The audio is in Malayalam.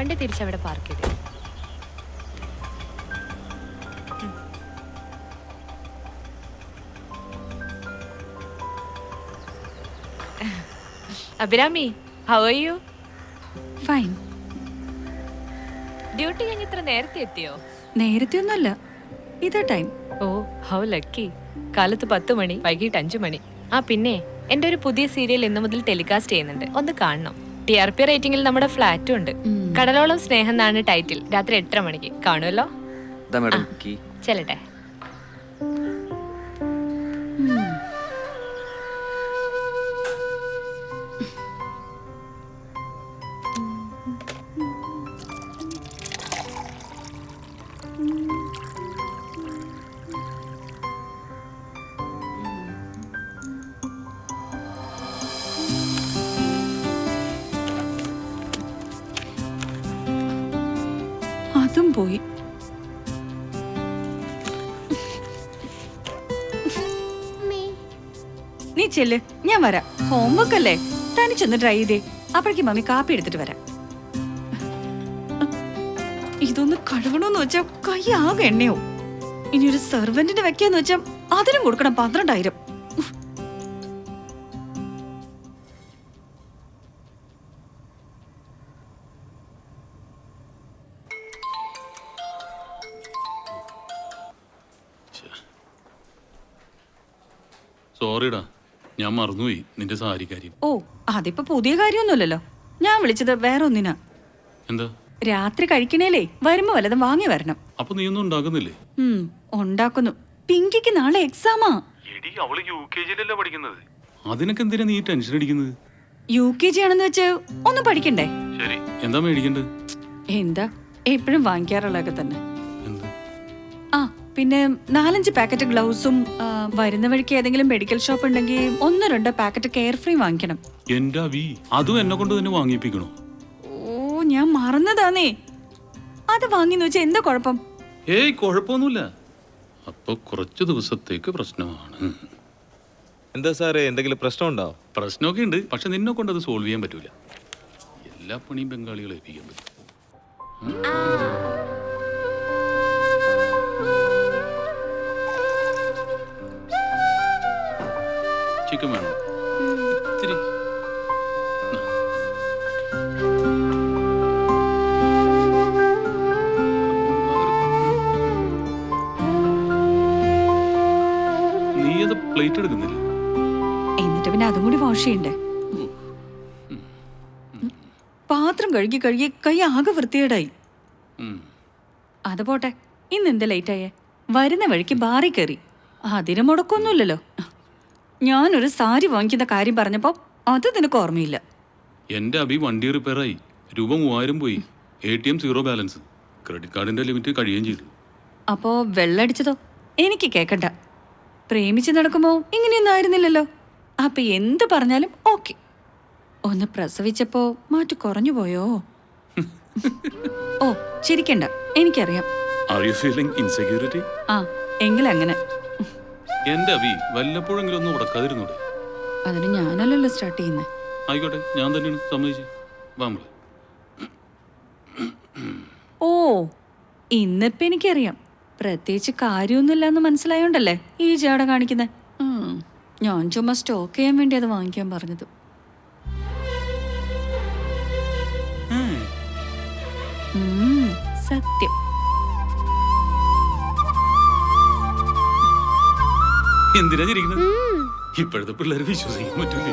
വണ്ടി തിരിച്ചവിടെ പാർക്ക് ചെയ്തു. Abhirami, how are you? Fine. Duty കഴിഞ്ഞ് ഇത്ര നേരത്തെ എത്തിയോ? നേരത്തെ ഒന്നുമല്ല, ഇതാ ടൈം. Oh, how lucky. കാലത്ത് 10 മണി, വൈകിട്ട് 5 മണി. ആ പിന്നെ എന്റെ ഒരു പുതിയ സീരിയൽ ഇന്നു മുതൽ ടെലികാസ്റ്റ് ചെയ്യുന്നുണ്ട്, ഒന്ന് കാണണം. TRP റേറ്റിംഗിൽ നമ്മുടെ ഫ്ലാറ്റും ഉണ്ട്. കടലോളം സ്നേഹം എന്നാണ് ടൈറ്റിൽ. രാത്രി 8:30 മണിക്ക് കാണുമല്ലോ. ചെല്ലട്ടെ. അതും പോയി. നീ ചെല്ല്, ഞാൻ വരാം. ഹോംവർക്ക് അല്ലേ, തനിച്ചൊന്ന് ട്രൈ ചെയ്തേ. അപ്പോഴേക്കും മമ്മി കാപ്പി എടുത്തിട്ട് വരാം. ഇതൊന്ന് കഴുകണമെന്ന് വെച്ചാ കൈ ആകെ എണ്ണയോ. ഇനി ഒരു സെർവന്റിന് വെക്കാന്ന് വെച്ചാ അതിനും കൊടുക്കണം 12,000. സോറിടാ, ഞാൻ മറന്നുപോയി നിന്റെ സാരി കാര്യം. ഓ, അതിപ്പോ പുതിയ കാര്യമൊന്നുമല്ലല്ലോ. ഞാൻ വിളിച്ചത് വേറെ ഒന്നിനാ. എന്താ? രാത്രി കഴിക്കണേലേ വരുമ്പോ വല്ലതും വാങ്ങി വരണം. അപ്പൊ നീ ഒന്നും ഉണ്ടാക്കുന്നില്ലേ? ഉണ്ടാക്കുന്നു. പിങ്കിക്ക് നാളെ എക്സാമാ. അവള് UKG പഠിക്കുന്നത്. അതിനൊക്കെ എന്തിനാ നീ ടെൻഷൻ അടിക്കുന്നത്? UKG ആണെന്ന് വെച്ച് ഒന്ന് പഠിക്കണ്ടേ? ശരി, എന്താ മേടിക്കണ്ടത്? എന്താ എപ്പോഴും വാങ്ങിക്കാറുള്ളതൊക്കെ തന്നെ. ആ പിന്നെ 4-5 പാക്കറ്റ് ഗ്ലൗസും, വരുന്ന വഴിക്ക് ഏതെങ്കിലും മെഡിക്കൽ ഷോപ്പ് ഉണ്ടെങ്കിൽ 1-2 പാക്കറ്റ് കെയർ ഫ്രീ വാങ്ങിക്കണം. എന്റെ അവി, അതും എന്നെ കൊണ്ട് തന്നെ വാങ്ങിപ്പിക്കണോ? ഓ, ഞാൻ മറന്നതാന്നേ. അത് വാങ്ങിന്ന് വെച്ചാ എന്താ കുഴപ്പം? ഏയ്, കുഴപ്പമൊന്നുമില്ല. അപ്പൊ കുറച്ചു ദിവസത്തേക്ക് പ്രശ്നമാണ്. എന്താ സാറേ, എന്തെങ്കിലും പ്രശ്നമുണ്ടോ? പ്രശ്നമൊക്കെ ഉണ്ട്, പക്ഷെ നിന്നെ കൊണ്ട് അത് സോൾവ് ചെയ്യാൻ പറ്റൂല. എല്ലാ പണിയും ബംഗാളികളെ ഏൽപ്പിക്കാൻ പറ്റും. ചിക്കൻ വേണോ? ഇത്തിരി. നീ അത് പ്ലേറ്റ് എടുക്കുന്നില്ല? എന്നിട്ട് പിന്നെ അതും കൂടി വാഷ് ചെയ്യണ്ടേ? പാത്രം കഴുകി കഴുകി കൈ ആകെ വൃത്തികേടായി. അത് പോട്ടെ, ഇന്ന് എന്താ ലേറ്റ് ആയേ? വരുന്ന വഴിക്ക് ബാറി കയറി. അതിന് മുടക്കൊന്നുമില്ലല്ലോ. ഞാനൊരു സാരി വാങ്ങിക്കുന്ന കാര്യം പറഞ്ഞപ്പോ അത് നിനക്ക് ഓർമ്മയില്ല. എന്റെ അഭി വണ്ടി റിപ്പയറായി, രൂപ 3000 പോയി. ATM 0 ബാലൻസ്, ക്രെഡിറ്റ് കാർഡിന്റെ ലിമിറ്റ് കഴിയുകയും ചെയ്തു. അപ്പോ വെള്ളടിച്ചതോ? എനിക്ക് കേക്കണ്ട. പ്രേമിച്ച് നടക്കുമ്പോ ഇങ്ങനെയൊന്നും ആയിരുന്നില്ലല്ലോ. അപ്പൊ എന്ത് പറഞ്ഞാലും ഓക്കെ. ഒന്ന് പ്രസവിച്ചപ്പോ മാറ്റു കുറഞ്ഞു പോയോ? ഓ, ചിരിക്കണ്ട, എനിക്കറിയാം. Are you feeling insecurity? ആ, എങ്കിലങ്ങനെ. എന്റെ അഭി, വല്ലപ്പോഴെങ്കിലും ഒന്നും ഉടക്കാതിരുന്നൂടെ? അതിന് ഞാനല്ലല്ലോ സ്റ്റാർട്ട് ചെയ്യുന്നേ. ആയിക്കോട്ടെ, ഞാൻ തന്നെയാണ്, സമ്മതിച്ചു. വാമളെ. ഓ, ഇന്നിപ്പോ എനിക്കറിയാം. പ്രത്യേകിച്ച് കാര്യമൊന്നുമില്ല എന്ന് മനസ്സിലായോണ്ടല്ലേ ഈ ജാട കാണിക്കുന്നേ. ഞാൻ ചുമ്മാ സ്റ്റോക്ക് ചെയ്യാൻ വേണ്ടി അത് വാങ്ങിക്കാൻ പറഞ്ഞത്. സത്യം. എന്തിനാ ചിരിക്കുന്നത്? ഇപ്പോഴത്തെ പിള്ളേർ വിശ്വസിക്കാൻ പറ്റൂലേ?